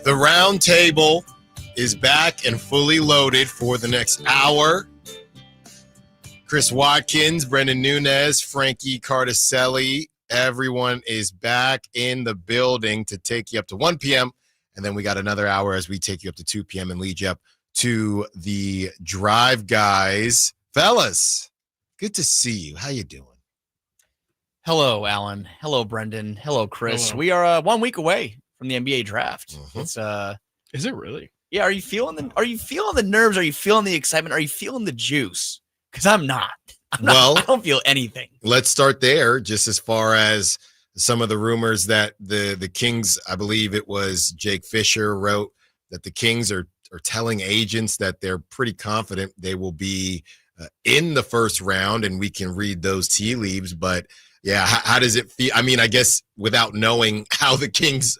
The round table is back and fully loaded for the next hour. Chris Watkins, Brenden Nunes, Frankie Cartoscelli, everyone is back in the building to take you up to 1 p.m. And then we got another hour as we take you up to 2 p.m. and lead you up to the drive, guys. Fellas, good to see you. How you doing? Hello, Allen. Hello, Brenden. Hello, Chris. Hello. We are 1 week away from the NBA draft. It's Is it really? Yeah. Are you feeling the nerves? Are you feeling the excitement? Are you feeling the juice? Because I'm not. Well, I don't feel anything. Let's start there. Just as far as some of the rumors that the Kings, I believe it was Jake Fisher wrote that the Kings are telling agents that they're pretty confident they will be in the first round, and we can read those tea leaves. But yeah, how does it feel? I mean, I guess without knowing how the Kings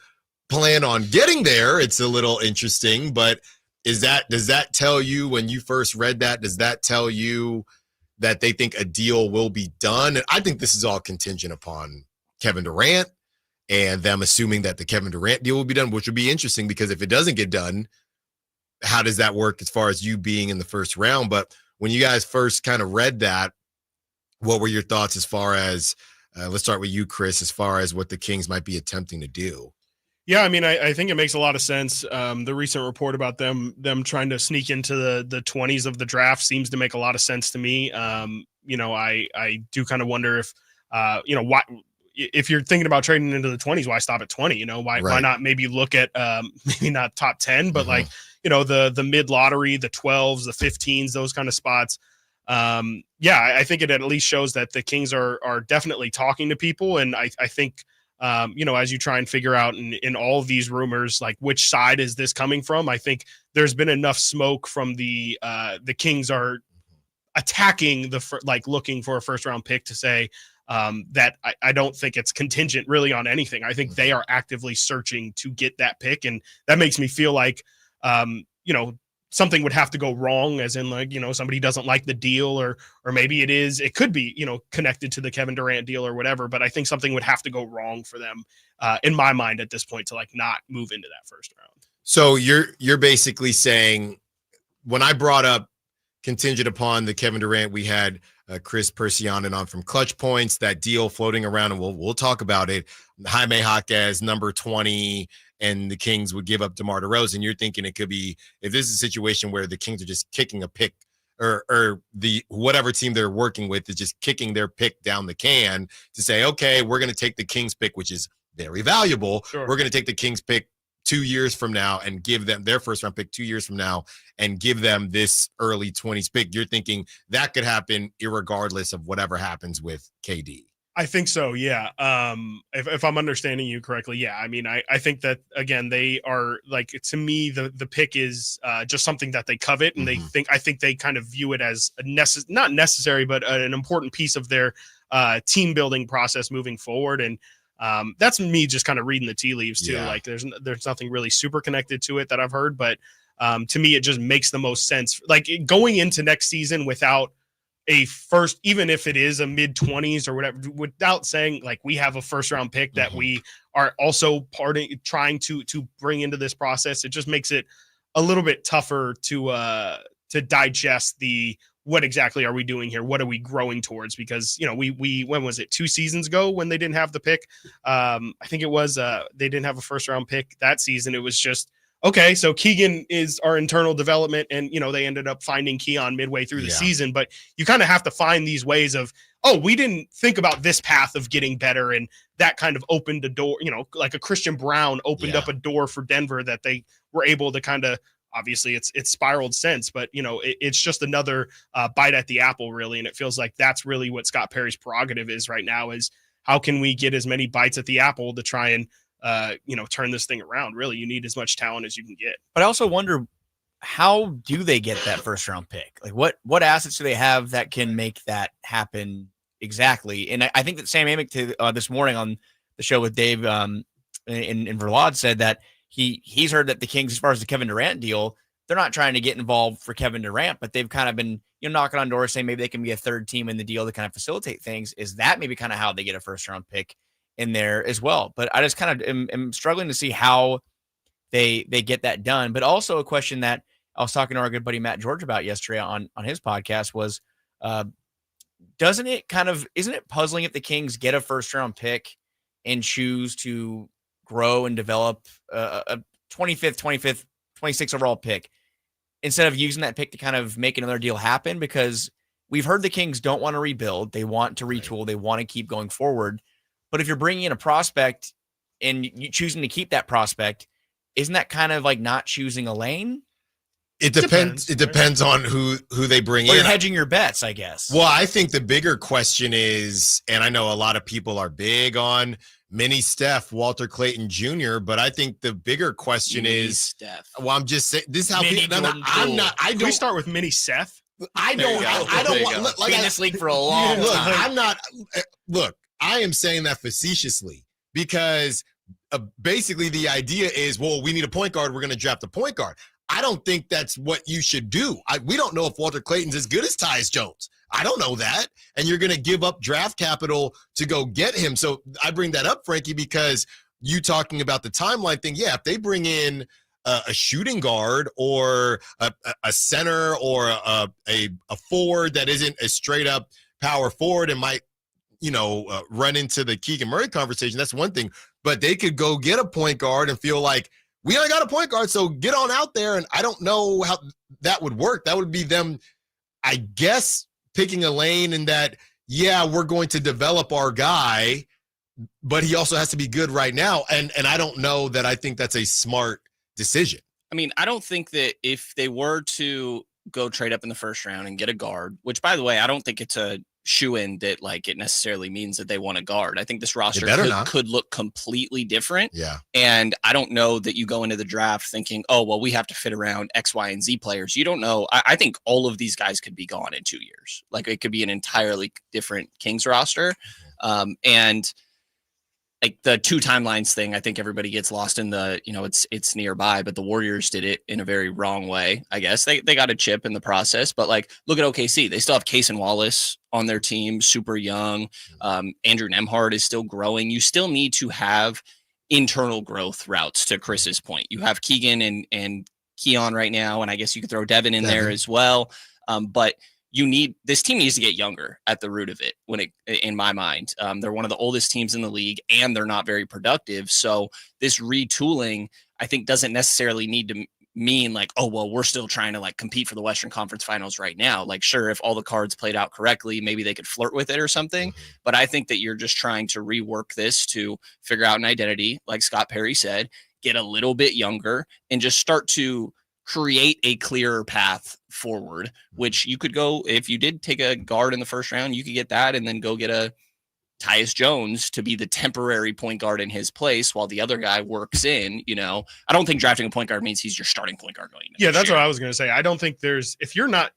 plan on getting there, it's a little interesting. But does that tell you, when you first read that, does that tell you that they think a deal will be done? And I think this is all contingent upon Kevin Durant and them assuming that the Kevin Durant deal will be done, which would be interesting, because if it doesn't get done, how does that work as far as you being in the first round? But when you guys first kind of read that, what were your thoughts as far as, let's start with you, Chris, as far as what the Kings might be attempting to do? Yeah, I mean, I think it makes a lot of sense. The recent report about them trying to sneak into the 20s of the draft seems to make a lot of sense to me. I do kind of wonder if, why, if you're thinking about trading into the 20s, why stop at 20? Why not maybe look at maybe not top 10, but like, the mid lottery, the 12s, the 15s, those kind of spots. I think it at least shows that the Kings are definitely talking to people. And I think, as you try and figure out in all of these rumors, like which side is this coming from? I think there's been enough smoke from the Kings are attacking looking for a first round pick to say that I don't think it's contingent really on anything. I think they are actively searching to get that pick. And that makes me feel like, something would have to go wrong, as in somebody doesn't like the deal, or maybe it could be, connected to the Kevin Durant deal or whatever. But I think something would have to go wrong for them, in my mind at this point, to not move into that first round. So you're basically saying, when I brought up contingent upon the Kevin Durant, we had Chris Persianen on from Clutch Points, that deal floating around, and we'll talk about it. Jaime Jacquez, number 20, and the Kings would give up DeMar DeRozan. You're thinking it could be, if this is a situation where the Kings are just kicking a pick, or the whatever team they're working with is just kicking their pick down the can to say, okay, we're going to take the Kings pick, which is very valuable. Sure. We're going to take the Kings pick 2 years from now and give them their first round pick 2 years from now and give them this early 20s pick. You're thinking that could happen irregardless of whatever happens with KD. I think so. Yeah. If I'm understanding you correctly. Yeah. I mean, I think that, again, they are to me, the pick is just something that they covet, and I think they kind of view it as not necessary, but an important piece of their team building process moving forward. And that's me just kind of reading the tea leaves too. Yeah. There's nothing really super connected to it that I've heard, but to me, it just makes the most sense. Going into next season without a first, even if it is a mid 20s or whatever, without saying we have a first round pick that we are also trying to bring into this process, it just makes it a little bit tougher to digest what exactly are we doing here? What are we growing towards? Because, we when was it, 2 seasons ago when they didn't have the pick? I think it was, they didn't have a first round pick that season. It was just, okay, so Keegan is our internal development, and, they ended up finding Keon midway through the season. But you kind of have to find these ways of, we didn't think about this path of getting better, and that kind of opened a door, like a Christian Brown opened up a door for Denver that they were able to kind of, obviously it's spiraled since, but it's just another bite at the apple, really. And it feels like that's really what Scott Perry's prerogative is right now, is how can we get as many bites at the apple to try and turn this thing around. Really, you need as much talent as you can get. But I also wonder, how do they get that first round pick? What assets do they have that can make that happen exactly? And I think that Sam Amick this morning on the show with Dave in Verlade said that he's heard that the Kings, as far as the Kevin Durant deal, they're not trying to get involved for Kevin Durant, but they've kind of been knocking on doors saying maybe they can be a third team in the deal to kind of facilitate things. Is that maybe kind of how they get a first round pick in there as well? But I just kind of am struggling to see how they get that done. But also a question that I was talking to our good buddy Matt George about yesterday on his podcast was, isn't it puzzling if the Kings get a first round pick and choose to grow and develop a 25th, 26th overall pick instead of using that pick to kind of make another deal happen? Because we've heard the Kings don't want to rebuild. They want to retool. They want to keep going forward. But if you're bringing in a prospect and you choosing to keep that prospect, isn't that kind of like not choosing a lane? It depends. It depends on who they bring in. Or you're hedging your bets, I guess. Well, I think the bigger question is, and I know a lot of people are big on mini Steph, Walter Clayton Jr., but I think the bigger question is Steph. Well, I'm just saying this is how Mini people. I'm not. I Can we don't start with mini Seth? I don't. I don't want. Like in this league for a long look, time. I'm not. Look, I am saying that facetiously because basically the idea is, well, we need a point guard. We're going to draft a point guard. I don't think that's what you should do. We don't know if Walter Clayton's as good as Tyus Jones. I don't know that. And you're going to give up draft capital to go get him. So I bring that up, Frankie, because you talking about the timeline thing. Yeah, if they bring in a shooting guard or a center or a forward that isn't a straight up power forward and might, run into the Keegan Murray conversation, that's one thing. But they could go get a point guard and feel like, we only got a point guard, so get on out there. And I don't know how that would work. That would be them, I guess, picking a lane in that, yeah, we're going to develop our guy, but he also has to be good right now. And I don't know that I think that's a smart decision. I mean, I don't think that if they were to go trade up in the first round and get a guard, which, by the way, I don't think it's a shoe-in that like it necessarily means that they want a guard. I think this roster could look completely different. Yeah. And I don't know that you go into the draft thinking, oh, well, we have to fit around X, Y, and Z players. You don't know. I think all of these guys could be gone in 2 years. Like it could be an entirely different Kings roster. And like the two timelines thing, I think everybody gets lost in the, it's nearby, but the Warriors did it in a very wrong way. I guess they got a chip in the process, but like, look at OKC. They still have Case and Wallace on their team, super young. Andrew Nembhard is still growing. You still need to have internal growth routes, to Chris's point. You have Keegan and Keon right now, and I guess you could throw Devin in there as well. But this team needs to get younger at the root of it in my mind. They're one of the oldest teams in the league and they're not very productive. So this retooling, I think, doesn't necessarily need to mean like, oh, well, we're still trying to like compete for the Western Conference Finals right now. Like, sure, if all the cards played out correctly, maybe they could flirt with it or something. But I think that you're just trying to rework this to figure out an identity, like Scott Perry said, get a little bit younger and just start to create a clearer path forward, which you could go, if you did take a guard in the first round, you could get that and then go get a Tyus Jones to be the temporary point guard in his place while the other guy works in, I don't think drafting a point guard means he's your starting point guard going into that's what I was going to say. I don't think if you're not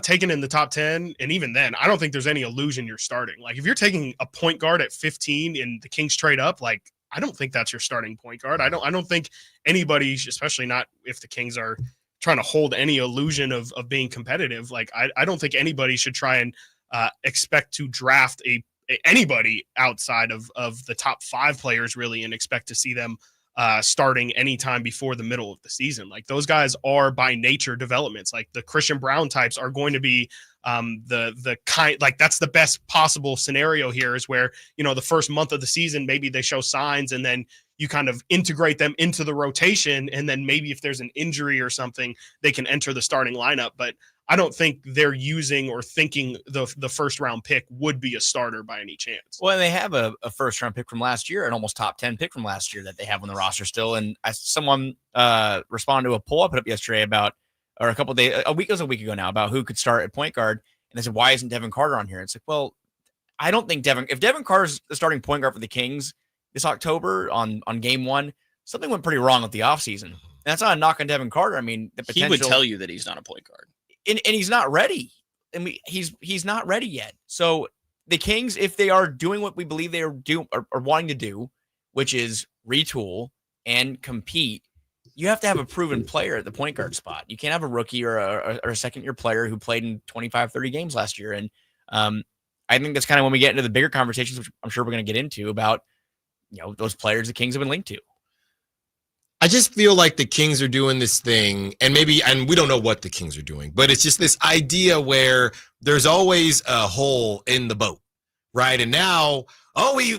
taken in the top 10, and even then, I don't think there's any illusion you're starting. Like if you're taking a point guard at 15 and the Kings trade up, like I don't think that's your starting point guard. I don't think anybody, especially not if the Kings are trying to hold any illusion of being competitive. Like I don't think anybody should try and expect to draft anybody outside of the top 5 players really and expect to see them starting anytime before the middle of the season. Like those guys are by nature developments. Like the Christian Brown types are going to be the kind, like that's the best possible scenario here is where, the first month of the season, maybe they show signs and then you kind of integrate them into the rotation. And then maybe if there's an injury or something, they can enter the starting lineup. But I don't think they're using or thinking the first round pick would be a starter by any chance. Well, they have a first round pick from last year, an almost top 10 pick from last year that they have on the roster still. And someone responded to a poll I put up yesterday about, or it was a week ago now, about who could start at point guard. And they said, why isn't Devin Carter on here? It's like, well, I don't think if Devin Carter's the starting point guard for the Kings this October on game 1, something went pretty wrong with the offseason. And that's not a knock on Devin Carter. I mean, the potential. He would tell you that he's not a point guard. And he's not ready. I mean, he's not ready yet. So the Kings, if they are doing what we believe they are wanting to do, which is retool and compete, you have to have a proven player at the point guard spot. You can't have a rookie or a second-year player who played in 25, 30 games last year. And I think that's kind of when we get into the bigger conversations, which I'm sure we're going to get into about, those players the Kings have been linked to. I just feel like the Kings are doing this thing, and we don't know what the Kings are doing, but it's just this idea where there's always a hole in the boat, right? And now, we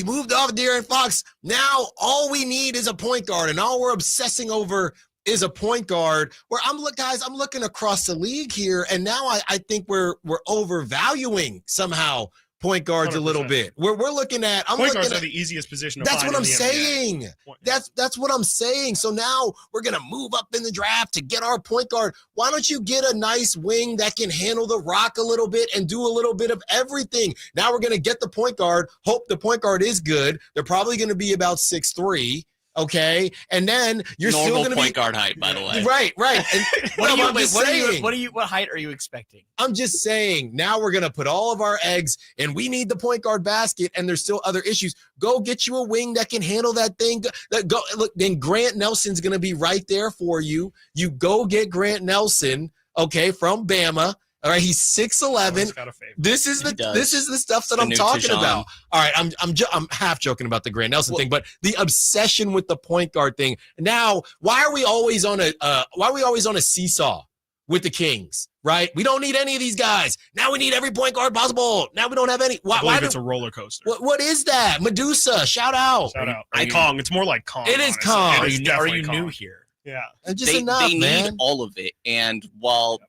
moved off De'Aaron Fox. Now all we need is a point guard, and all we're obsessing over is a point guard. Where I'm looking across the league here, and now I think we're overvaluing somehow point guards 100%. A little bit. We're looking at point guards are the easiest position to that's find what I'm in the saying. NBA. That's what I'm saying. So now we're gonna move up in the draft to get our point guard. Why don't you get a nice wing that can handle the rock a little bit and do a little bit of everything? Now we're gonna get the point guard. Hope the point guard is good. They're probably gonna be about 6'3". Okay, and then you're normal still going to be point guard height, by the way. Right. And what height are you expecting? I'm just saying. Now we're going to put all of our eggs, and we need the point guard basket, and there's still other issues. Go get you a wing that can handle that thing. Look. Then Grant Nelson's going to be right there for you. You go get Grant Nelson, okay, from Bama. All right, he's 6'11". This is the stuff that I'm talking about. All right, I'm half joking about the Grant Nelson thing, but the obsession with the point guard thing. Now, why are we always on a seesaw with the Kings? Right? We don't need any of these guys. Now we need every point guard possible. Now we don't have any. I believe it's a roller coaster. What is that? Medusa, shout out. Kong. It's more like Kong. It is Kong. Are you new here? Yeah, they need all of it. And while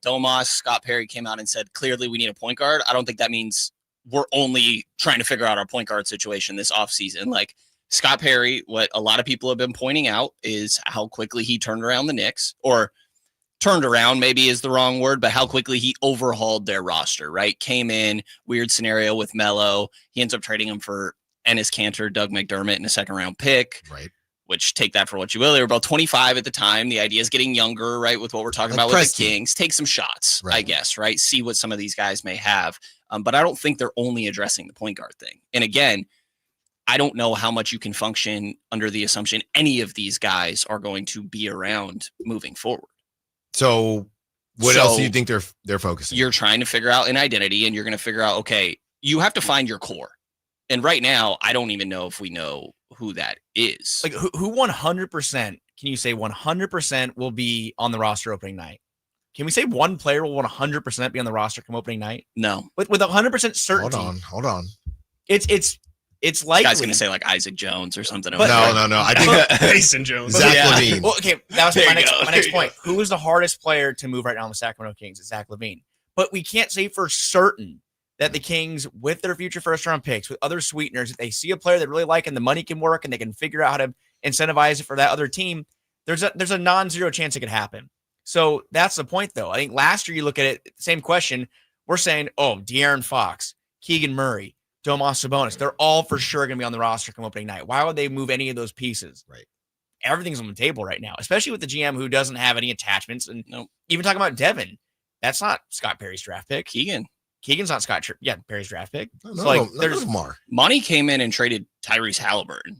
Scott Perry came out and said, clearly we need a point guard, I don't think that means we're only trying to figure out our point guard situation this offseason. Like Scott Perry, what a lot of people have been pointing out is how quickly he turned around the Knicks, or turned around maybe is the wrong word, but how quickly he overhauled their roster, right? Came in, weird scenario with Melo. He ends up trading him for Enes Kanter, Doug McDermott, and a second-round pick. Right. Which, take that for what you will. They were about 25 at the time. The idea is getting younger, right? With what we're talking about with the Kings. Take some shots, right. I guess, right? See what some of these guys may have. But I don't think they're only addressing the point guard thing. And again, I don't know how much you can function under the assumption any of these guys are going to be around moving forward. So what else do you think they're focusing? You're trying to figure out an identity, and you're going to figure out, okay, you have to find your core. And right now, I don't even know if we know who that is. Like who 100%, can you say 100% will be on the roster opening night? Can we say one player will 100% be on the roster come opening night? No. With 100% certainty. Hold on. It's likely. This guy's going to say like Isaac Jones or something. No. I think Mason Jones. Zach LaVine. Well, okay, that was my next point. Who is the hardest player to move right now in the Sacramento Kings? It's Zach LaVine. But we can't say for certain that the Kings, with their future first-round picks, with other sweeteners, if they see a player they really like and the money can work and they can figure out how to incentivize it for that other team, there's a non-zero chance it could happen. So that's the point, though. I think last year you look at it, same question. We're saying, De'Aaron Fox, Keegan Murray, Domas Sabonis, they're all for sure going to be on the roster come opening night. Why would they move any of those pieces? Right. Everything's on the table right now, especially with the GM who doesn't have any attachments. And even talking about Devin, that's not Scott Perry's draft pick. Keegan's not Perry's draft pick. There's more. Monty came in and traded Tyrese Halliburton.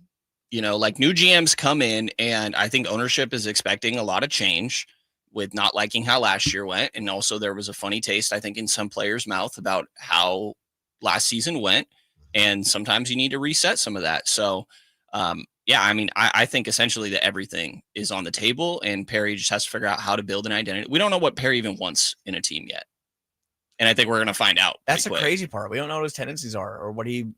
Like new GMs come in, and I think ownership is expecting a lot of change with not liking how last year went. And also there was a funny taste, I think, in some players' mouth about how last season went. And sometimes you need to reset some of that. So, I think essentially that everything is on the table, and Perry just has to figure out how to build an identity. We don't know what Perry even wants in a team yet. And I think we're going to find out. That's the crazy part. We don't know what his tendencies are or what he,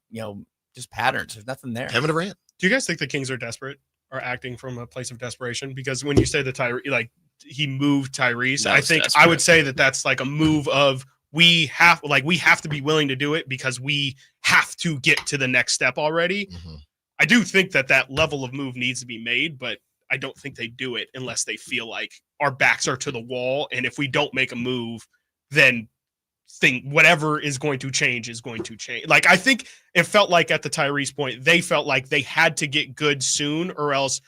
just patterns. There's nothing there. Kevin Durant. Do you guys think the Kings are desperate, are acting from a place of desperation? Because when you say that he moved Tyrese, I think desperate. I would say that that's like a move of we have to be willing to do it because we have to get to the next step already. Mm-hmm. I do think that level of move needs to be made, but I don't think they do it unless they feel like our backs are to the wall. And if we don't make a move, then whatever is going to change is going to change. Like, I think it felt like at the Tyrese point, they felt like they had to get good soon, or else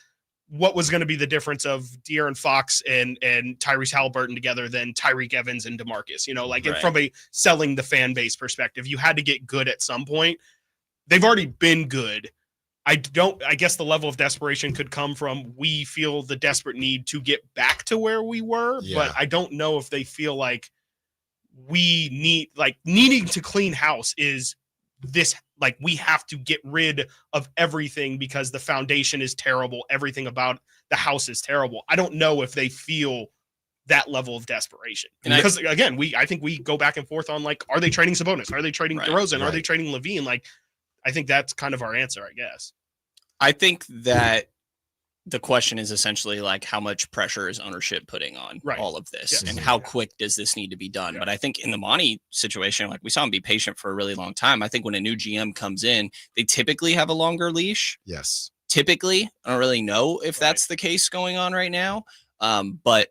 what was going to be the difference of De'Aaron Fox and Tyrese Halliburton together than Tyreek Evans and DeMarcus, right. From a selling the fan base perspective, you had to get good at some point. They've already been good. I guess the level of desperation could come from, we feel the desperate need to get back to where we were, but I don't know if they feel like we need, needing to clean house is this, like, we have to get rid of everything because the foundation is terrible. Everything about the house is terrible. I don't know if they feel that level of desperation. Because again, I think we go back and forth on, like, are they trading Sabonis? Are they trading DeRozan? Are they trading Levine? Like, I think that's kind of our answer, I guess. I think that the question is essentially like, how much pressure is ownership putting on all of this, and how quick does this need to be done? But I think in the Monty situation, like, we saw him be patient for a really long time. I think when a new GM comes in, they typically have a longer leash. Yes. Typically, I don't really know if that's the case going on right now. But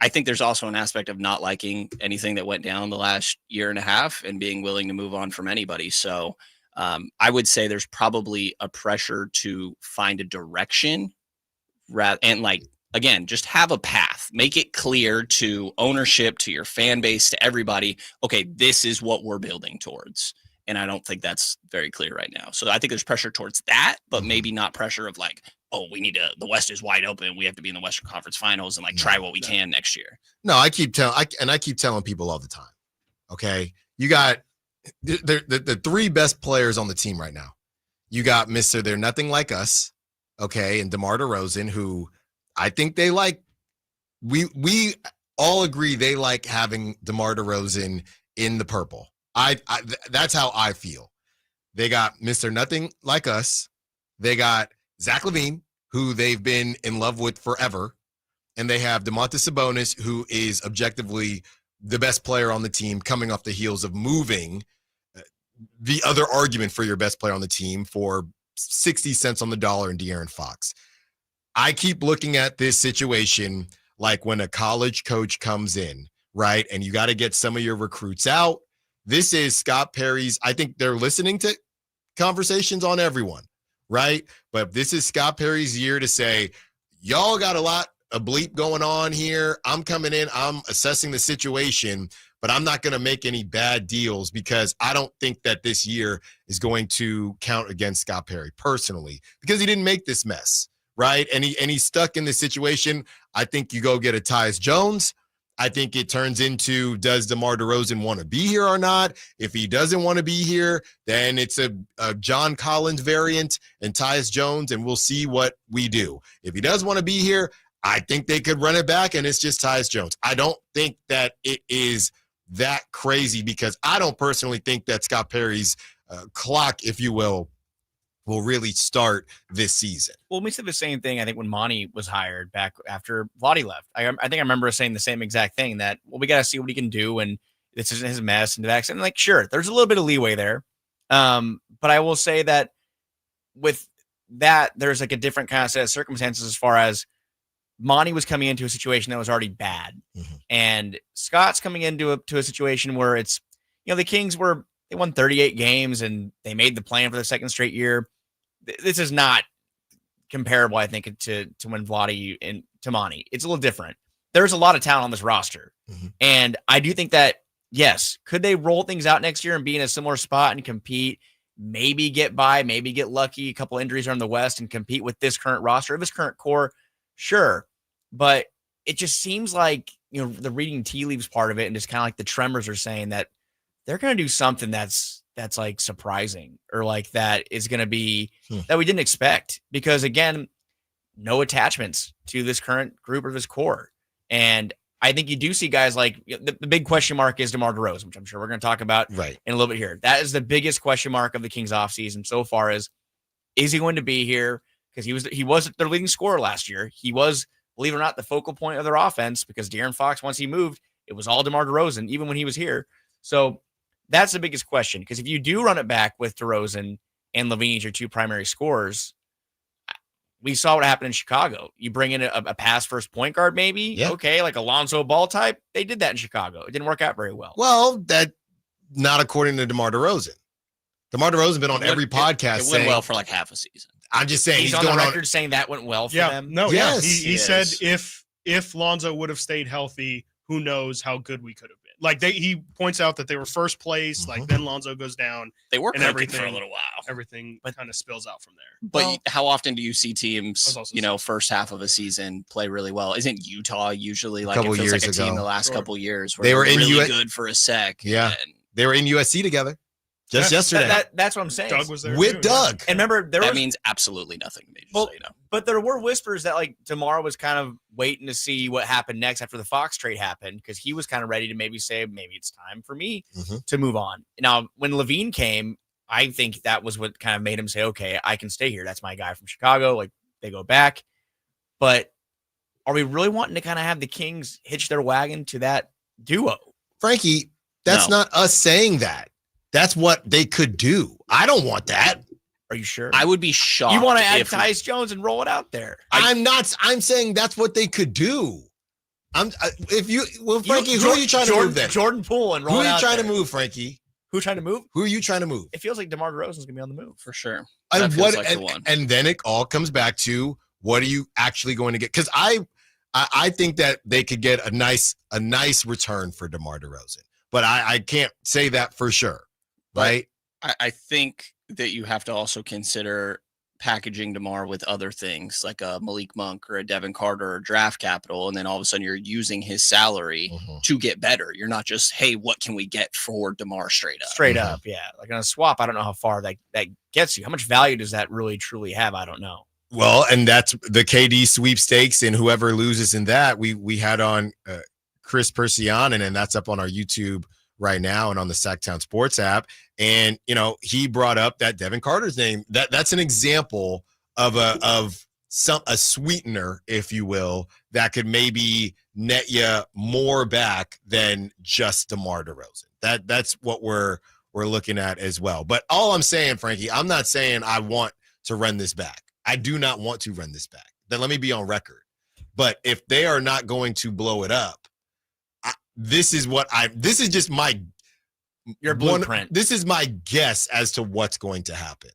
I think there's also an aspect of not liking anything that went down the last year and a half and being willing to move on from anybody. So I would say there's probably a pressure to find a direction and, like, again, just have a path, make it clear to ownership, to your fan base, to everybody. Okay, this is what we're building towards. And I don't think that's very clear right now. So I think there's pressure towards that, but maybe not pressure of like, oh, the West is wide open. We have to be in the Western Conference Finals and, like, try what we can next year. No, I keep telling people all the time. Okay. You got the three best players on the team right now. You got Mr. They're Nothing Like Us. Okay. And DeMar DeRozan, who I think they like, we all agree they like having DeMar DeRozan in the purple. That's how I feel. They got Mr. Nothing Like Us. They got Zach LaVine, who they've been in love with forever. And they have Domantas Sabonis, who is objectively the best player on the team, coming off the heels of moving the other argument for your best player on the team for 60 cents on the dollar in De'Aaron Fox. I keep looking at this situation like when a college coach comes in, right? And you got to get some of your recruits out. This is Scott Perry's, I think they're listening to conversations on everyone, right? But this is Scott Perry's year to say, y'all got a lot of bleep going on here. I'm coming in, I'm assessing the situation, but I'm not going to make any bad deals because I don't think that this year is going to count against Scott Perry personally, because he didn't make this mess, right? And he's stuck in this situation. I think you go get a Tyus Jones. I think it turns into, does DeMar DeRozan want to be here or not? If he doesn't want to be here, then it's a John Collins variant and Tyus Jones, and we'll see what we do. If he does want to be here, I think they could run it back, and it's just Tyus Jones. I don't think that it is that crazy, because I don't personally think that Scott Perry's clock, if you will really start this season. Well, we said the same thing, I think, when Monty was hired back after Vlade left. I think I remember saying the same exact thing, that, well, we got to see what he can do, and this isn't his mess, and that. And, like, sure, there's a little bit of leeway there. But I will say that with that, there's like a different kind of set of circumstances as far as Monty was coming into a situation that was already bad. Mm-hmm. And Scott's coming into a situation where it's, the Kings they won 38 games and they made the play-in for the second straight year. This is not comparable, I think, to when Vlade and to Monty. It's a little different. There's a lot of talent on this roster. Mm-hmm. And I do think that, yes, could they roll things out next year and be in a similar spot and compete, maybe get by, maybe get lucky, a couple injuries are in the West, and compete with this current roster, this current core? Sure. But it just seems like, the reading tea leaves part of it, and just kind of like the tremors are saying that they're going to do something that's like surprising, or like that is going to be that we didn't expect, because again, no attachments to this current group or this core. And I think you do see guys like the big question mark is DeMar DeRozan, which I'm sure we're going to talk about in a little bit here. That is the biggest question mark of the Kings offseason so far, is he going to be here? Because he was their leading scorer last year. He was, believe it or not, the focal point of their offense, because De'Aaron Fox, once he moved, it was all DeMar DeRozan, even when he was here. So that's the biggest question, because if you do run it back with DeRozan and LaVine as your two primary scorers, we saw what happened in Chicago. You bring in a pass-first point guard, maybe, okay, like a Lonzo Ball type. They did that in Chicago. It didn't work out very well. Well, that not according to DeMar DeRozan. DeMar DeRozan been on every podcast. It went well for like half a season. I'm just saying he's on the record saying that went well for them. No, yes, he said if Lonzo would have stayed healthy, who knows how good we could have been. Like he points out that they were first place. Mm-hmm. Like then Lonzo goes down. They were cooking for a little while. Everything kind of spills out from there. But how often do you see teams, first half of a season play really well? Isn't Utah usually like it feels like a team the last couple years where they were really good for a sec? Yeah, they were in USC together. just yesterday. That's what I'm saying. Doug was there with too, Doug. And remember, That means absolutely nothing to me. Just so you know. But there were whispers that like DeMar was kind of waiting to see what happened next after the Fox trade happened, because he was kind of ready to maybe say, maybe it's time for me to move on. Now, when Levine came, I think that was what kind of made him say, okay, I can stay here. That's my guy from Chicago. Like, they go back. But are we really wanting to kind of have the Kings hitch their wagon to that duo? Frankie, that's not us saying that. That's what they could do. I don't want that. Are you sure? I would be shocked. You want to add Tyus Jones and roll it out there? I'm not. I'm saying that's what they could do. Frankie, who are you trying to move then? Jordan Poole and roll who it are you out trying there. to move, Frankie? Who trying to move? Who are you trying to move? It feels like DeMar DeRozan's gonna be on the move for sure. And then it all comes back to what are you actually going to get? Because I think that they could get a nice return for DeMar DeRozan, but I can't say that for sure, right? I think that you have to also consider packaging DeMar with other things like a Malik Monk or a Devin Carter or draft capital, and then all of a sudden you're using his salary to get better. You're not just, hey, what can we get for DeMar straight up? Yeah. Like on a swap, I don't know how far that gets you. How much value does that really truly have? I don't know. Well, and that's the KD sweepstakes, and whoever loses in that, we had on Chris Persianen, and that's up on our YouTube right now and on the Sactown Sports app. And, he brought up that Devin Carter's name. That's an example of a sweetener, if you will, that could maybe net you more back than just DeMar DeRozan. That's what we're looking at as well. But all I'm saying, Frankie, I'm not saying I want to run this back. I do not want to run this back. Then let me be on record. But if they are not going to blow it up, this is just my blueprint. This is my guess as to what's going to happen,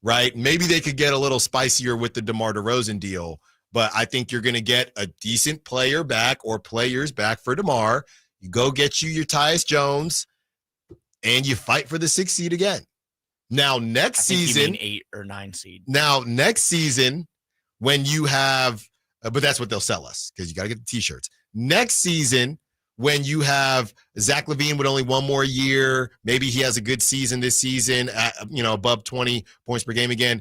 right? Maybe they could get a little spicier with the DeMar DeRozan deal, but I think you're going to get a decent player back or players back for DeMar. You go get your Tyus Jones, and you fight for the 6th seed again. Now, next season, 8 or 9 seed. Now, next season, when you have, but that's what they'll sell us because you got to get the T-shirts. Next season, when you have Zach LaVine with only one more year, maybe he has a good season this season, above 20 points per game again,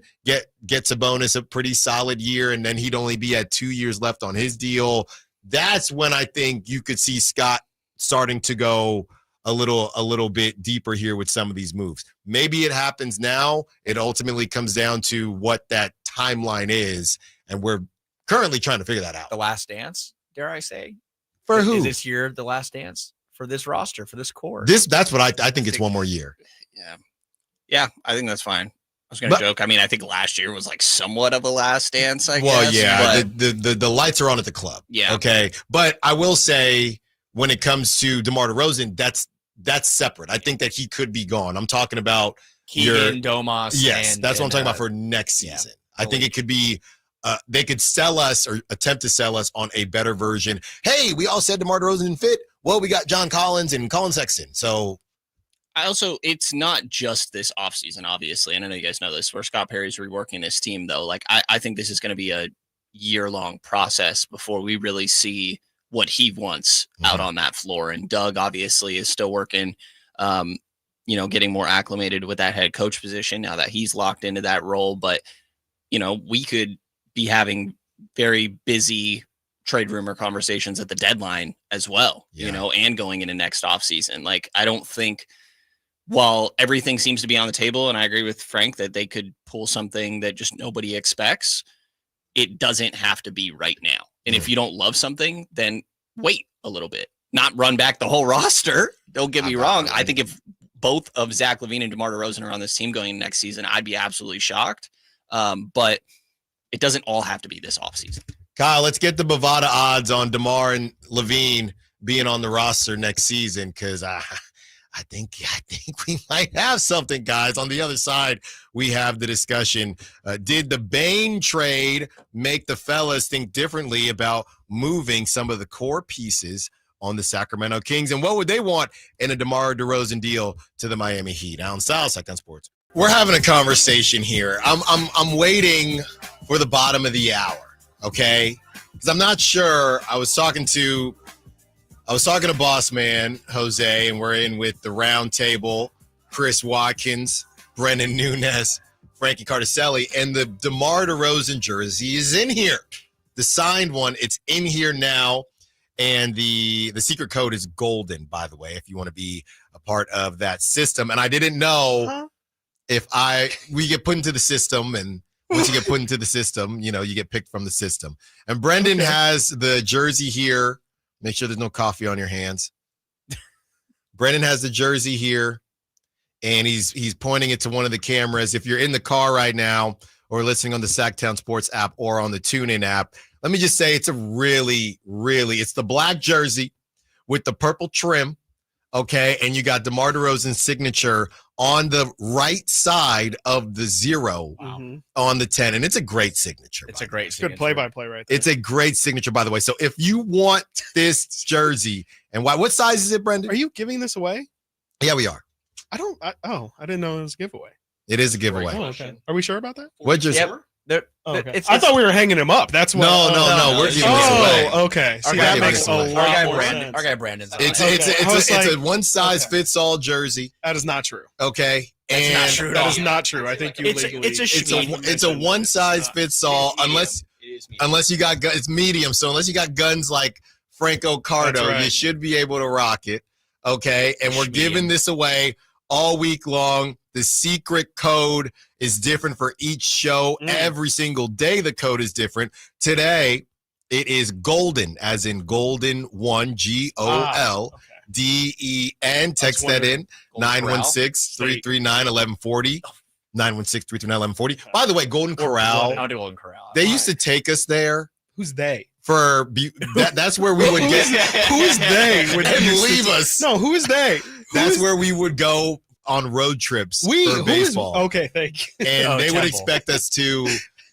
gets a bonus, a pretty solid year, and then he'd only be at 2 years left on his deal. That's when I think you could see Scott starting to go a little bit deeper here with some of these moves. Maybe it happens now. It ultimately comes down to what that timeline is, and we're currently trying to figure that out. The last dance, dare I say? For who? Is this year the last dance for this roster, for this core? That's what I think it's one more year. Yeah, I think that's fine. I was going to joke. I mean, I think last year was like somewhat of a last dance, I guess. Well, yeah, the lights are on at the club. Yeah. Okay. But I will say when it comes to DeMar DeRozan, that's separate. I think that he could be gone. I'm talking about Keegan, Domas. Yes, that's what I'm talking about for next season. Yeah, I think it could be they could sell us or attempt to sell us on a better version. Hey, we all said DeMar DeRozan didn't fit. Well, we got John Collins and Colin Sexton. So it's not just this offseason, obviously. And I know you guys know this, where Scott Perry's reworking his team, though. Like, I think this is going to be a year-long process before we really see what he wants out on that floor. And Doug obviously is still working, getting more acclimated with that head coach position now that he's locked into that role. But, we could be having very busy trade rumor conversations at the deadline as well, and going into next offseason. Like, I don't think, while everything seems to be on the table, and I agree with Frank that they could pull something that just nobody expects, it doesn't have to be right now. And if you don't love something, then wait a little bit. Not run back the whole roster. Don't get me wrong. I think if both of Zach LaVine and DeMar DeRozan are on this team going next season, I'd be absolutely shocked. But it doesn't all have to be this offseason. Kyle, let's get the Bovada odds on DeMar and LaVine being on the roster next season, because I think we might have something, guys. On the other side, we have the discussion. Did the Bane trade make the fellas think differently about moving some of the core pieces on the Sacramento Kings? And what would they want in a DeMar DeRozan deal to the Miami Heat? Allen Stiles, Sactown Sports. We're having a conversation here. I'm waiting for the bottom of the hour, okay? Because I'm not sure. I was talking to Boss Man Jose, and we're in with the round table Chris Watkins, Brenden Nunes, Frankie Cartoscelli, and the DeMar DeRozan jersey is in here. The signed one, it's in here now. And the secret code is golden, by the way, if you want to be a part of that system. And I didn't know if we get put into the system, and once you get put into the system, you get picked from the system. And Brenden has the jersey here. Make sure there's no coffee on your hands. Brenden has the jersey here, and he's pointing it to one of the cameras. If you're in the car right now or listening on the Sactown Sports app or on the TuneIn app, let me just say it's a really, it's the black jersey with the purple trim, okay? And you got DeMar DeRozan's signature on the right side of the 0 on the 10. And it's a great signature. It's a great signature. Good play-by-play right there. It's a great signature, by the way. So if you want this jersey, and what size is it, Brenden? Are you giving this away? Yeah, we are. I didn't know it was a giveaway. It is a giveaway. Oh, okay. Are we sure about that? What jersey? Yep. Okay. I thought we were hanging him up. That's what. No. We're giving this away. Okay. See, that makes a lot more sense. Our guy Brandon's. It's a one-size-fits-all jersey. That is not true. Okay. That's not true. That is not true. I think you legally. It's a one-size-fits-all unless you got guns. It's medium. So unless you got guns like Franco Cardo, you should be able to rock it. Okay. And we're giving this away all week long. The secret code is different for each show. Every single day, the code is different. Today, it is golden, as in golden 1, GOLDEN. Text that in, 916-339-1140. 916-339-1140. By the way, Golden Corral. Golden Corral. They used to take us there. Who's they? That's where we would get. Who's they? Would leave us. No, who is they? That's where we would go on road trips for baseball. Okay, thank you. And they would expect us to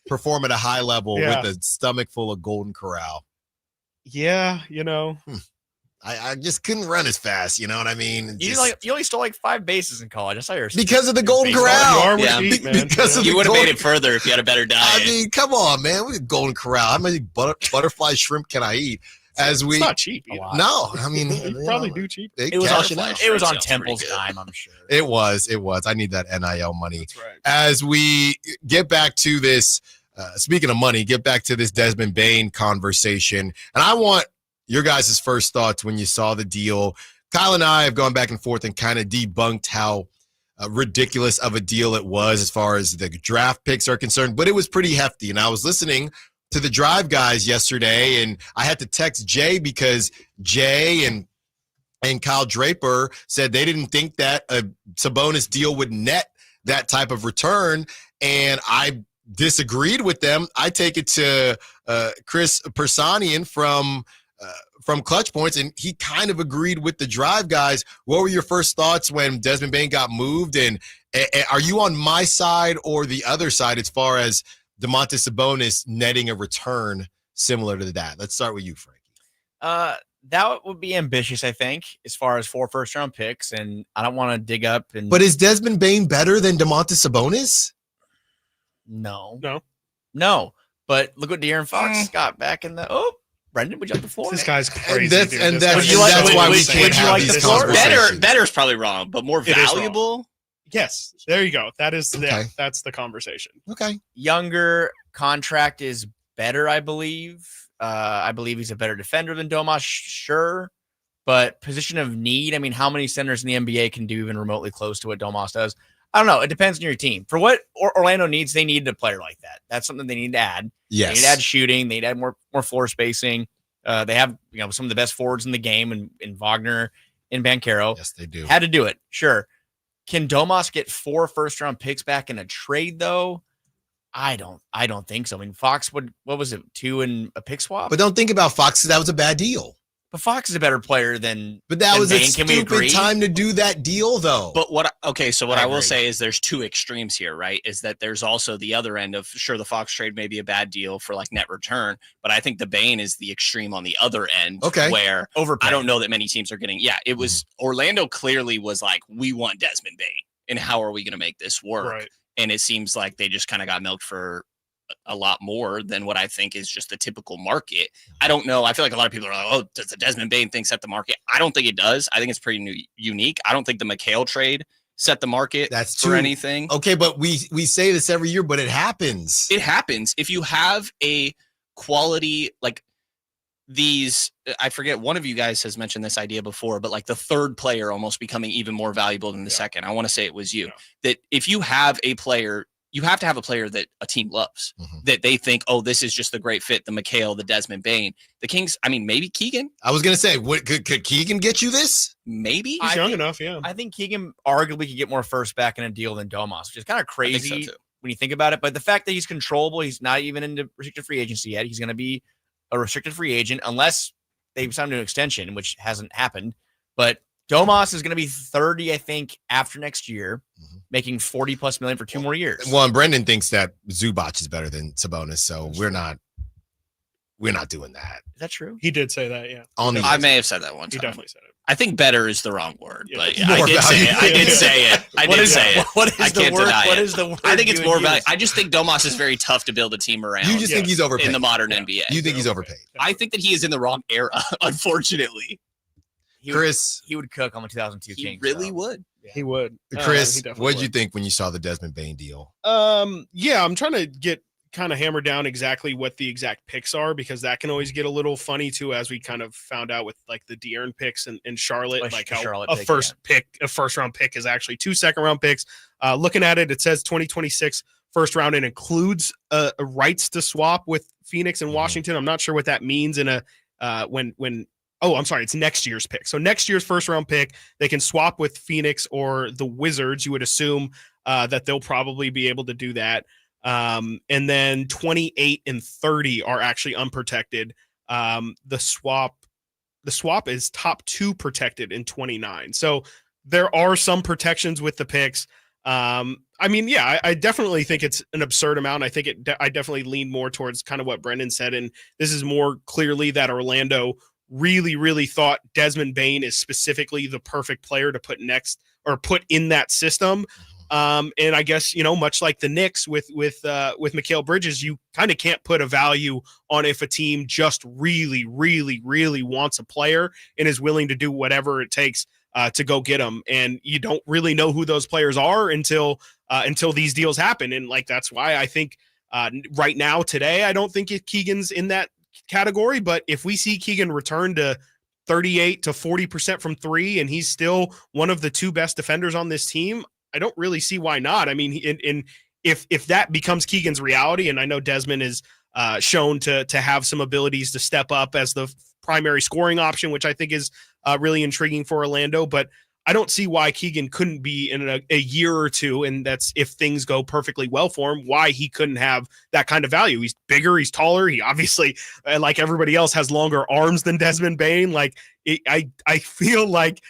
perform at a high level with a stomach full of Golden Corral. Yeah, I just couldn't run as fast. You know what I mean? You only stole like 5 bases in college. I saw your because of the Golden Corral. You would have made it further if you had a better diet. I mean, come on, man. We Golden Corral. How many butterfly shrimp can I eat? It's not cheap. No, I mean, you probably do cheap. It was on Temple's time, I'm sure. It was. I need that NIL money. That's right. As we get back to this, speaking of money, get back to this Desmond Bane conversation. And I want your guys' first thoughts when you saw the deal. Kyle and I have gone back and forth and kind of debunked how ridiculous of a deal it was as far as the draft picks are concerned, but it was pretty hefty. And I was listening to the Drive guys yesterday, and I had to text Jay because Jay and Kyle Draper said they didn't think that a Sabonis deal would net that type of return, and I disagreed with them. I take it to Chris Persanian from Clutch Points, and he kind of agreed with the Drive guys. What were your first thoughts when Desmond Bane got moved, and are you on my side or the other side as far as Domantas Sabonis netting a return similar to that? Let's start with you, Frankie. That would be ambitious, I think, as far as 4 first-round picks, and I don't want to dig up. But is Desmond Bane better than Domantas Sabonis? No. But look what De'Aaron Fox got back in the. Oh, Brenden, would you like the floor? This guy's crazy. That's why we can't have these conversations. Better's probably wrong, but more valuable. Yes, there you go. That's the conversation. Okay. Younger contract is better, I believe. I believe he's a better defender than Domas, sure. But position of need, I mean, how many centers in the NBA can do even remotely close to what Domas does? I don't know. It depends on your team. For what Orlando needs, they needed a player like that. That's something they need to add. Yes. They need to add shooting. They need to add more floor spacing. They have some of the best forwards in the game in Wagner and Banchero. Yes, they do. Had to do it, sure. Can Domas get 4 first-round picks back in a trade, though? I don't think so. I mean, Fox what was it, 2 in a pick swap? But don't think about Fox. That was a bad deal. But Fox is a better player than. But that was Bane. a stupid time to do that deal, though. But what I will say is there's 2 extremes here, right? Is that there's also the other end of, sure, the Fox trade may be a bad deal for like net return, but I think the Bane is the extreme on the other end. Okay. Where overpaid. I don't know that many teams are getting. Yeah, it was Orlando clearly was like, we want Desmond Bane, and how are we going to make this work? Right. And it seems like they just kind of got milked for a lot more than what I think is just the typical market. I don't know. I feel like a lot of people are like, oh, does the Desmond Bane thing set the market? I don't think it does. I think it's pretty unique. I don't think the McHale trade set the market That's for true. anything. Okay, but we say this every year, but it happens. It happens. If you have a quality, like these, I forget, one of you guys has mentioned this idea before, but like the third player almost becoming even more valuable than the second. I want to say it was you. That if you have a player, you have to have a player that a team loves, that they think, oh, this is just the great fit, the McHale, the Desmond Bane. The Kings, I mean, maybe Keegan. I was going to say, what could Keegan get you this? Maybe. He's young enough, yeah. I think Keegan arguably could get more first back in a deal than Domas, which is kind of crazy when you think about it. But the fact that he's controllable, he's not even into restricted free agency yet. He's going to be a restricted free agent unless they've signed an extension, which hasn't happened. But Domas is going to be 30, I think, after next year, making $40+ million for 2 more years. Well, and Brenden thinks that Zubac is better than Sabonis, so we're not doing that. Is that true? He did say that, yeah. I may have said that one time. He definitely said it. I think better is the wrong word, but More I did say it. I did say it. I did say it. What is I the can't word? deny What it. is the word? I think it's you more would value. use? I just think Domas is very tough to build a team around. You just think he's overpaid in the modern NBA. You think he's overpaid? I think that he is in the wrong era, unfortunately. Chris, he would cook on the 2002 He Kings. really though. would. He would. Chris, He definitely what did you would. think when you saw the Desmond Bane deal? Yeah, I'm trying to get kind of hammered down exactly what the exact picks are, because that can always get a little funny too, as we kind of found out with like the De'Aaron picks in Charlotte, Like like the how Charlotte a pick, first round pick is actually 2 second-round picks. Looking at it, it says 2026 first round. It includes a rights to swap with Phoenix and Washington. I'm not sure what that means in a I'm sorry, it's next year's pick. So next year's first round pick, they can swap with Phoenix or the Wizards. You would assume that they'll probably be able to do that. And then 28 and 30 are actually unprotected. The swap is top 2 protected in 29. So there are some protections with the picks. I mean, yeah, I definitely think it's an absurd amount. I think I definitely lean more towards kind of what Brenden said. And this is more clearly that Orlando really, really thought Desmond Bane is specifically the perfect player to put next or put in that system. And I guess, much like the Knicks with Mikal Bridges, you kind of can't put a value on if a team just really, really, really wants a player and is willing to do whatever it takes to go get them. And you don't really know who those players are until these deals happen. And like, that's why I think right now, today, I don't think Keegan's in that category, but if we see Keegan return to 38 to 40% from 3, and he's still one of the 2 best defenders on this team, I don't really see why not. I mean, if that becomes Keegan's reality, and I know Desmond is shown to have some abilities to step up as the primary scoring option, which I think is really intriguing for Orlando, but I don't see why Keegan couldn't be in a year or 2, and that's if things go perfectly well for him, why he couldn't have that kind of value. He's bigger, he's taller, he obviously, like everybody else, has longer arms than Desmond Bane. Like, I feel like,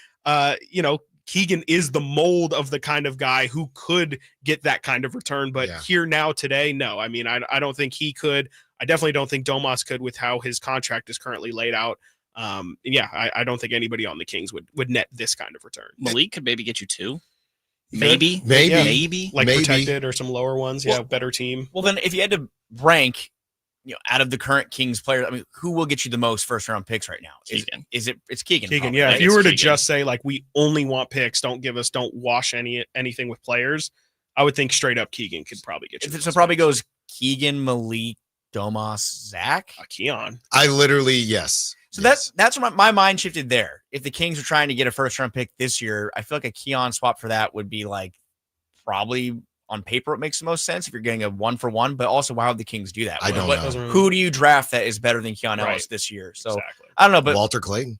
Keegan is the mold of the kind of guy who could get that kind of return, but here now today, no. I mean, I don't think he could. I definitely don't think Domas could with how his contract is currently laid out. I don't think anybody on the Kings would net this kind of return. Malik could maybe get you 2. Maybe. Like Maybe. protected or some lower ones. Well, better team. Well, then if you had to rank, out of the current Kings players, I mean, who will get you the most first round picks right now? Keegan. It's Keegan. Keegan, probably, yeah. right? If you were to Keegan. just say like, we only want picks, don't wash anything with players, I would think straight up Keegan could probably get you. So probably goes Keegan, Malik, Domas, Zach, Keon. I literally, yes. So yes. that's when my mind shifted there. If the Kings are trying to get a first round pick this year, I feel like a Keon swap for that would be like probably on paper it makes the most sense if you're getting a 1-for-1. But also, why would the Kings do that? I don't know. Who do you draft that is better than Keon Right. Ellis this year? So Exactly. I don't know, but Walter Clayton.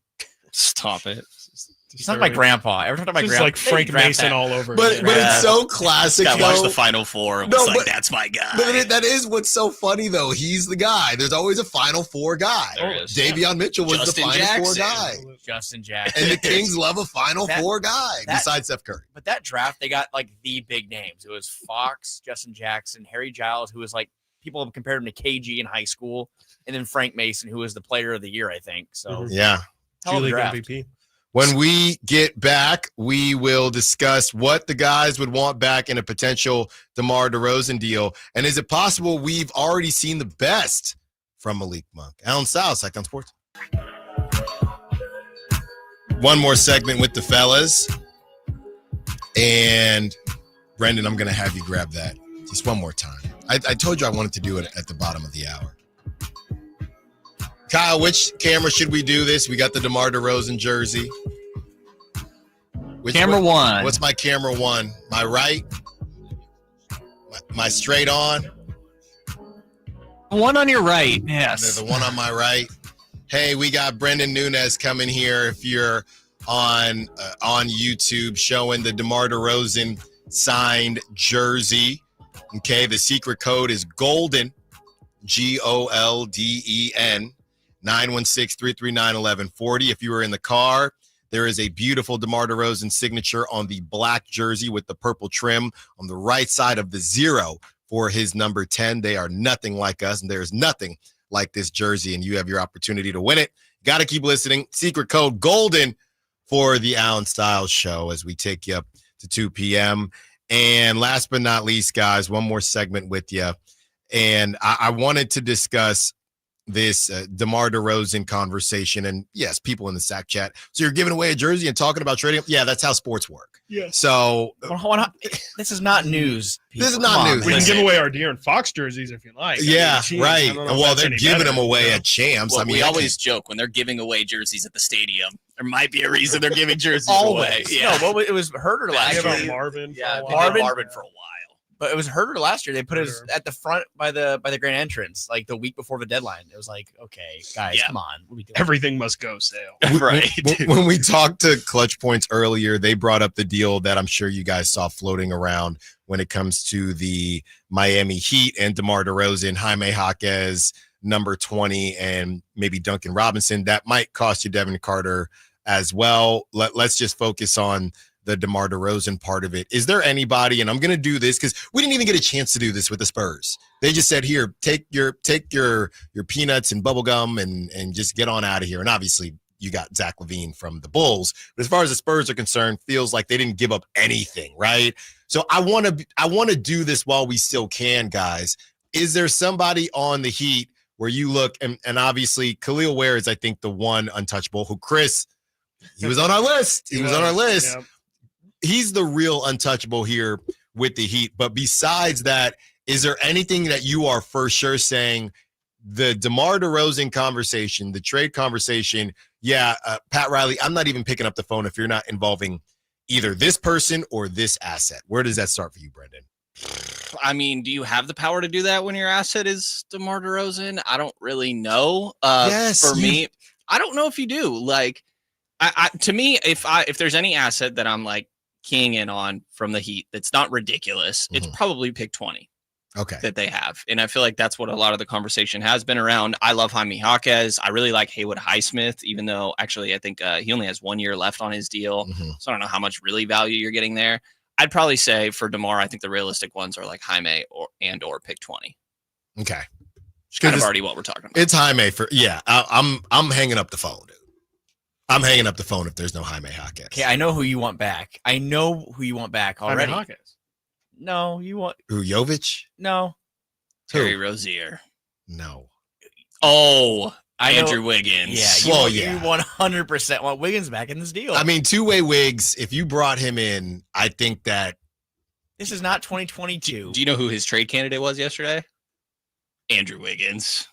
Stop it. he's not my grandpa. Every time I talk Just grandpa, like Frank Mason all over. But again. it's so classic. I watched though. the Final Four and No, was like, but- that's my guy. But that is what's so funny, though. He's the guy. There's always a Final Four guy. There is. Davion Mitchell was Justin the Final Four Jackson. guy. Justin Jackson. And the Kings love a Final That- Four guy that- besides Steph Curry. But that draft, they got like the big names. It was Fox, Justin Jackson, Harry Giles, who was like people have compared him to KG in high school, and then Frank Mason, who was the player of the year, I think. So Mhm. Yeah. hell of a G-League draft. MVP. When we get back, we will discuss what the guys would want back in a potential DeMar DeRozan deal. And is it possible we've already seen the best from Malik Monk? Allen Stiles, Sactown Sports. One more segment with the fellas. And Brenden, I'm going to have you grab that just one more time. I told you I wanted to do it at the bottom of the hour. Kyle, which camera should we do this? We got the DeMar DeRozan jersey. Camera one. What's my camera one? My right? My straight on? One on your right, yes. The one on my right. Hey, we got Brenden Nunes coming here. If you're on YouTube, showing the DeMar DeRozan signed jersey. Okay, the secret code is GOLDEN, GOLDEN, 916-339-1140. If you were in the car, there is a beautiful DeMar DeRozan signature on the black jersey with the purple trim on the right side of the 0 for his number 10. They are nothing like us, and there is nothing like this jersey, and you have your opportunity to win it. Got to keep listening. Secret code GOLDEN for the Allen Stiles show as we take you up to 2 p.m. And last but not least, guys, one more segment with you. And I wanted to discuss this DeMar DeRozan conversation. And yes, people in the Sac chat. So you're giving away a jersey and talking about trading? Yeah, that's how sports work. Yeah. So this is not news. This is not news. We can give away our De'Aaron Fox jerseys if you like. Yeah, geez, right. Well, they're giving them away at at Champs. Well, I mean, we always joke when they're giving away jerseys at the stadium. There might be a reason they're giving jerseys away. Always. Yeah. No, it was Herter last about year. Marvin. Yeah, Marvin for a while. But it was Herter last year. They put his Herter. at the front by the grand entrance, like the week before the deadline. It was like, okay, guys, Yeah. come on. What are we doing? Everything must go sale. Right. when we talked to Clutch Points earlier, they brought up the deal that I'm sure you guys saw floating around when it comes to the Miami Heat and DeMar DeRozan, Jaime Jacquez, number 20, and maybe Duncan Robinson. That might cost you Devin Carter as well. Let's just focus on the DeMar DeRozan part of it. Is there anybody, and I'm going to do this because we didn't even get a chance to do this with the Spurs. They just said, here, take your peanuts and bubble gum and just get on out of here. And obviously you got Zach LaVine from the Bulls. But as far as the Spurs are concerned, feels like they didn't give up anything, right? So I want to do this while we still can, guys. Is there somebody on the Heat where you look, and obviously Khalil Ware is, I think, the one untouchable who Chris, he was on our list. He was on our list. Yeah. He's the real untouchable here with the Heat. But besides that, is there anything that you are for sure saying the DeMar DeRozan conversation, the trade conversation? Yeah, Pat Riley, I'm not even picking up the phone if you're not involving either this person or this asset. Where does that start for you, Brenden? I mean, do you have the power to do that when your asset is DeMar DeRozan? I don't really know. For me, I don't know if you do. Like, to me, if there's any asset that I'm like keying in on from the Heat that's not ridiculous, it's probably pick 20. Okay. That they have. And I feel like that's what a lot of the conversation has been around. I love Jaime Jacquez. I really like Haywood Highsmith, even though actually I think he only has 1 year left on his deal. So I don't know how much really value you're getting there. I'd probably say for DeMar, I think the realistic ones are like Jaime or pick 20. Okay. It's kind of already what we're talking about. It's Jaime for, yeah. I'm hanging up the phone, dude. I'm hanging up the phone if there's no Jaime Jacquez. Okay, I know who you want back. I know who you want back already. Jaime Hawkins. No, you want Who, Jovic? no. Terry Who? Rozier. No. Oh, I know- Andrew Wiggins. Yeah, Well, you yeah. 100% want Wiggins back in this deal. I mean, two-way Wiggs, if you brought him in, I think that this is not 2022. Do you know who his trade candidate was yesterday? Andrew Wiggins.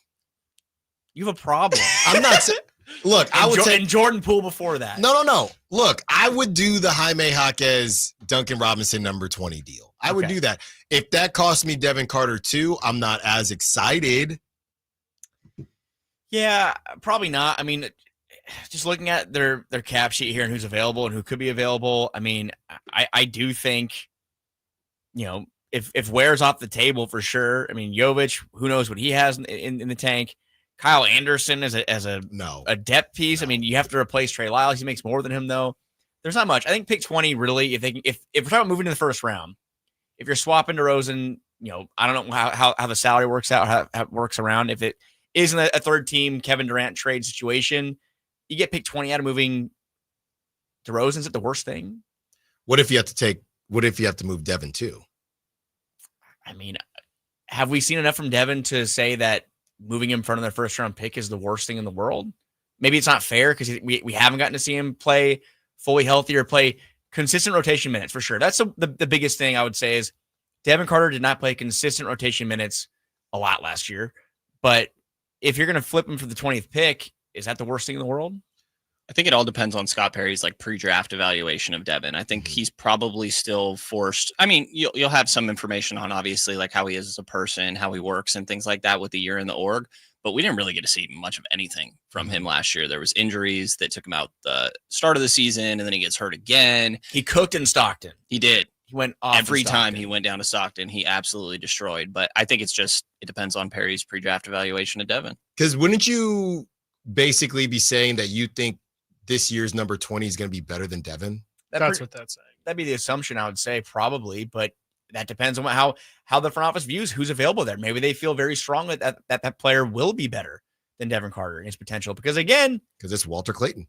You have a problem. I'm not saying. Look, I would say and Jordan Poole before that. no. Look, I would do the Jaime Jaquez, Duncan Robinson number 20 deal. I would Okay. do that. If that cost me Devin Carter too, I'm not as excited. Yeah, probably not. I mean, just looking at their cap sheet here and who's available and who could be available. I mean, I do think, you know, if Ware's off the table for sure. I mean, Jovic, who knows what he has in the tank. Kyle Anderson as a No. depth piece. I mean, you have to replace Trey Lyles. He makes more than him though. There's not much. I think pick 20 really. If we're talking about moving to the first round, if you're swapping DeRozan, you know, I don't know how the salary works out, how it works around. If it isn't a third team Kevin Durant trade situation, you get pick 20 out of moving DeRozan. Is it the worst thing? What if you have to move Devin too? I mean, have we seen enough from Devin to say that moving him in front of their first round pick is the worst thing in the world? Maybe it's not fair because we haven't gotten to see him play fully healthy or play consistent rotation minutes for sure. That's the biggest thing I would say is Devin Carter did not play consistent rotation minutes a lot last year. But if you're going to flip him for the 20th pick, is that the worst thing in the world? I think it all depends on Scott Perry's like pre-draft evaluation of Devin. I think he's probably still forced. I mean, you'll have some information on obviously like how he is as a person, how he works and things like that with the year in the org, but we didn't really get to see much of anything from him last year. There was injuries that took him out the start of the season and then he gets hurt again. He cooked in Stockton. He did. He went off every time he went down to Stockton. He absolutely destroyed, but I think it depends on Perry's pre-draft evaluation of Devin. Because wouldn't you basically be saying that you think this year's number 20 is going to be better than Devin? That's what that's saying. That'd be the assumption I would say, probably, but that depends on how the front office views who's available there. Maybe they feel very strongly that player will be better than Devin Carter in his potential. Because it's Walter Clayton.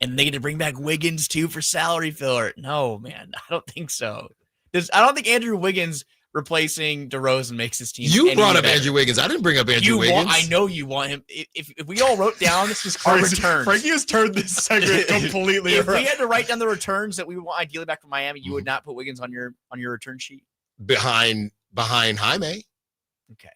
And they get to bring back Wiggins too for salary filler. No, man, I don't think so. I don't think Andrew Wiggins replacing DeRozan makes his team. You brought up Andrew Wiggins. I didn't bring up Andrew Wiggins. I know you want him. If we all wrote down our returns, Frankie has turned this segment completely if around. we had to write down the returns that we want ideally back from Miami, you would not put Wiggins on your return sheet behind Jaime. Okay.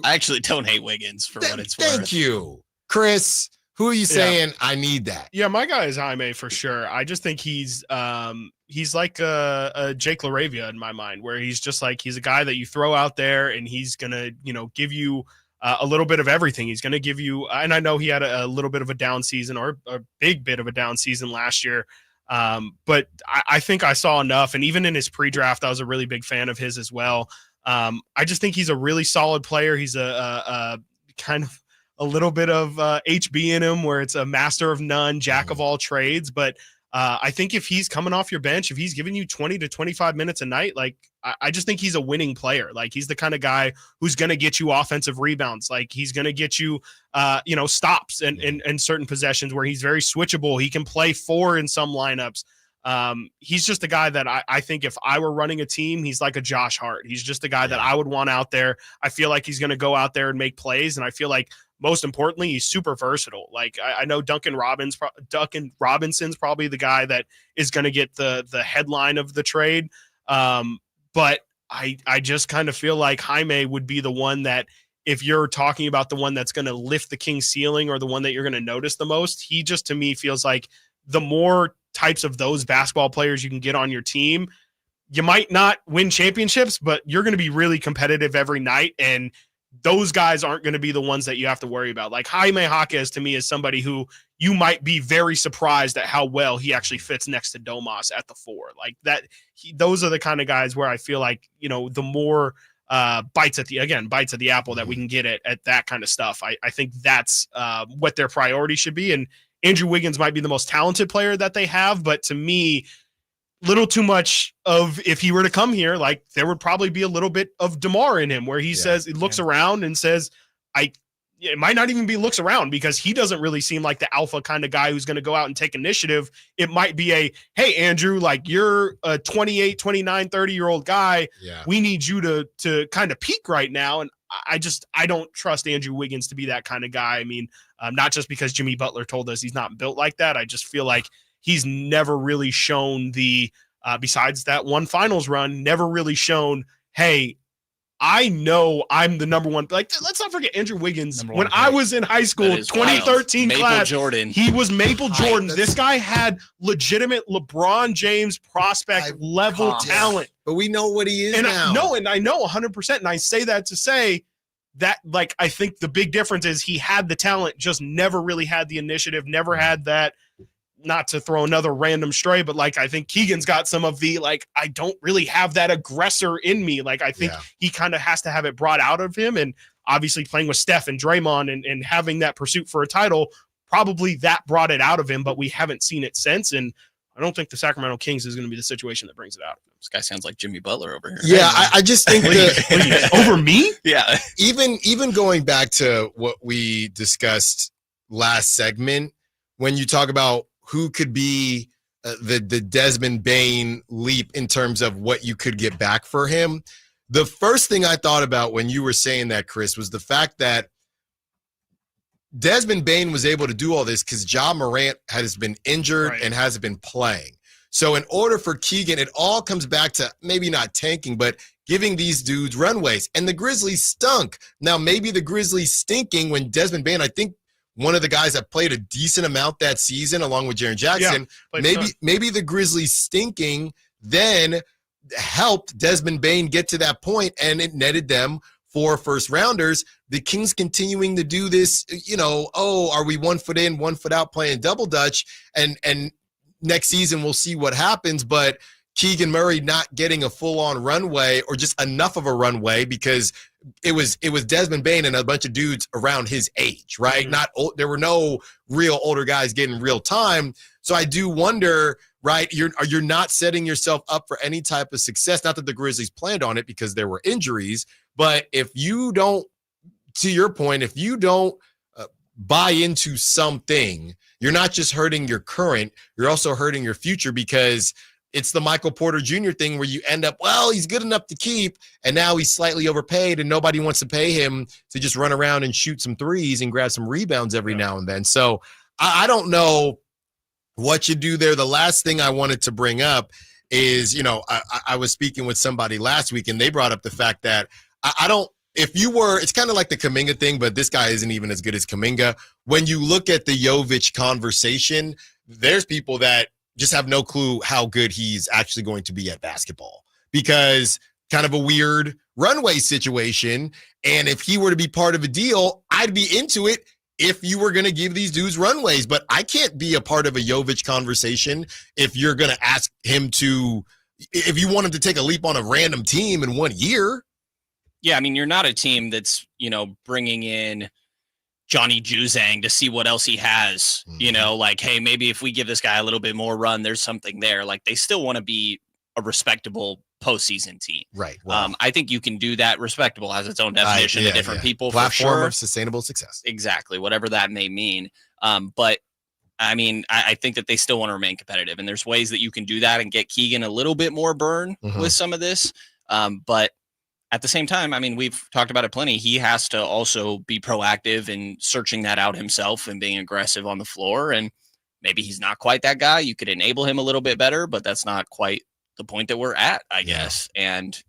I actually don't hate Wiggins for what it's worth. Thank you, Chris. Who are you saying? I need that. Yeah, my guy is Jaime for sure. I just think he's like a Jake LaRavia in my mind, where he's just like, he's a guy that you throw out there and he's going to, give you a little bit of everything. He's going to give you, and I know he had a little bit of a down season or a big bit of a down season last year. But I think I saw enough. And even in his pre-draft, I was a really big fan of his as well. I just think he's a really solid player. He's a kind of a little bit of HB in him, where it's a master of none, jack of all trades. But I think if he's coming off your bench, if he's giving you 20 to 25 minutes a night, like I just think he's a winning player. Like he's the kind of guy who's going to get you offensive rebounds. Like he's going to get you, stops and certain possessions where he's very switchable. He can play 4 in some lineups. He's just a guy that I think if I were running a team, he's like a Josh Hart. He's just a guy that I would want out there. I feel like he's going to go out there and make plays. And I feel like most importantly, he's super versatile. Like I know Duncan Robinson's probably the guy that is going to get the headline of the trade. But I just kind of feel like Jaime would be the one that, if you're talking about the one that's going to lift the Kings ceiling or the one that you're going to notice the most, he just to me feels like the more types of those basketball players you can get on your team, you might not win championships, but you're going to be really competitive every night. And those guys aren't going to be the ones that you have to worry about. Like Jaime Jacquez to me is somebody who you might be very surprised at how well he actually fits next to Domas at the 4. Like that, those are the kind of guys where I feel like, the more bites at the apple that we can get at that kind of stuff. I think that's what their priority should be. And Andrew Wiggins might be the most talented player that they have, but to me, little too much of, if he were to come here, like there would probably be a little bit of DeMar in him where he looks around and says, it might not even be looks around, because he doesn't really seem like the alpha kind of guy who's going to go out and take initiative. It might be hey, Andrew, like you're a 28, 29, 30-year-old guy. Yeah. We need you to kind of peak right now. And I don't trust Andrew Wiggins to be that kind of guy. I mean, not just because Jimmy Butler told us he's not built like that. I just feel like he's never really shown besides that one finals run, never really shown, hey, I know I'm the number one. Like, let's not forget Andrew Wiggins. When I was in high school, 2013 class, Jordan. He was Maple Jordan. This guy had legitimate LeBron James prospect level talent. But we know what he is and now. I know 100%. And I say that to say that, like, I think the big difference is he had the talent, just never really had the initiative, never had that. Not to throw another random stray, but like I think Keegan's got some of the, like, I don't really have that aggressor in me. Like I think he kind of has to have it brought out of him. And obviously playing with Steph and Draymond and having that pursuit for a title, probably that brought it out of him, but we haven't seen it since. And I don't think the Sacramento Kings is going to be the situation that brings it out of him. This guy sounds like Jimmy Butler over here. Yeah, I just think that over me? Yeah. Even going back to what we discussed last segment, when you talk about who could be the Desmond Bane leap in terms of what you could get back for him, the first thing I thought about when you were saying that, Chris, was the fact that Desmond Bane was able to do all this because Ja Morant has been injured and hasn't been playing. So in order for Keegan, it all comes back to maybe not tanking, but giving these dudes runways. And the Grizzlies stunk. Now, maybe the Grizzlies stinking when Desmond Bane, I think one of the guys that played a decent amount that season along with Jaren Jackson, maybe the Grizzlies stinking then helped Desmond Bane get to that point, and it netted them 4 first rounders. The Kings continuing to do this, are we 1 foot in, 1 foot out playing double dutch, and next season we'll see what happens. But Keegan Murray not getting a full-on runway or just enough of a runway because it was Desmond Bane and a bunch of dudes around his age, right? Mm-hmm. There were no real older guys getting real time. So I do wonder, right, you're not setting yourself up for any type of success. Not that the Grizzlies planned on it because there were injuries, but if you don't, to your point, if you don't buy into something, you're not just hurting your current, you're also hurting your future, because it's the Michael Porter Jr. thing where you end up, well, he's good enough to keep, and now he's slightly overpaid, and nobody wants to pay him to just run around and shoot some threes and grab some rebounds every now and then. So I don't know what you do there. The last thing I wanted to bring up is, I was speaking with somebody last week, and they brought up the fact that it's kind of like the Kuminga thing, but this guy isn't even as good as Kuminga. When you look at the Jovic conversation, there's people that just have no clue how good he's actually going to be at basketball, because kind of a weird runway situation. And if he were to be part of a deal, I'd be into it if you were going to give these dudes runways. But I can't be a part of a Jovic conversation if you're going to ask him if you want him to take a leap on a random team in 1 year. Yeah, I mean, you're not a team that's, bringing in Johnny Juzang to see what else he has, like, hey, maybe if we give this guy a little bit more run, there's something there. Like, they still want to be a respectable postseason team. Right. Well, I think you can do that. Respectable has its own definition to different people. Platform for sure. Of sustainable success. Exactly. Whatever that may mean. But I mean, I think that they still want to remain competitive, and there's ways that you can do that and get Keegan a little bit more burn with some of this. But at the same time, I mean, we've talked about it plenty. He has to also be proactive in searching that out himself and being aggressive on the floor. And maybe he's not quite that guy. You could enable him a little bit better, but that's not quite the point that we're at, I guess. And,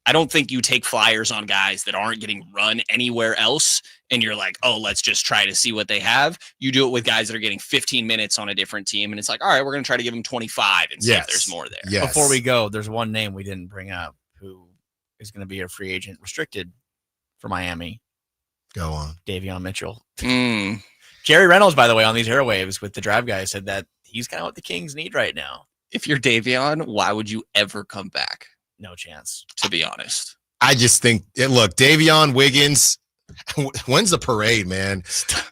I don't think you take flyers on guys that aren't getting run anywhere else and you're like, oh, let's just try to see what they have. You do it with guys that are getting 15 minutes on a different team, and it's like, all right, we're going to try to give them 25 and see if there's more there. Yes. Before we go, there's one name we didn't bring up who is going to be a free agent restricted for Miami. Go on. Davion Mitchell. Jerry Reynolds, by the way, on these airwaves with the Drive Guys said that he's kind of what the Kings need right now. If you're Davion, why would you ever come back? No chance. To be honest. I just think, look, Davion, Wiggins, when's the parade, man?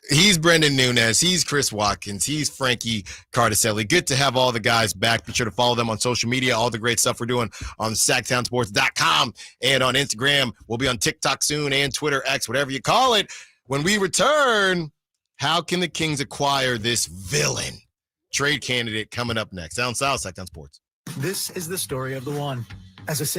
He's Brenden Nunes. He's Chris Watkins. He's Frankie Cartoscelli. Good to have all the guys back. Be sure to follow them on social media. All the great stuff we're doing on SactownSports.com and on Instagram. We'll be on TikTok soon and Twitter, X, whatever you call it. When we return, how can the Kings acquire this villain? Trade candidate coming up next. Allen Stiles, Sactown Sports. This is the story of the one. As a safe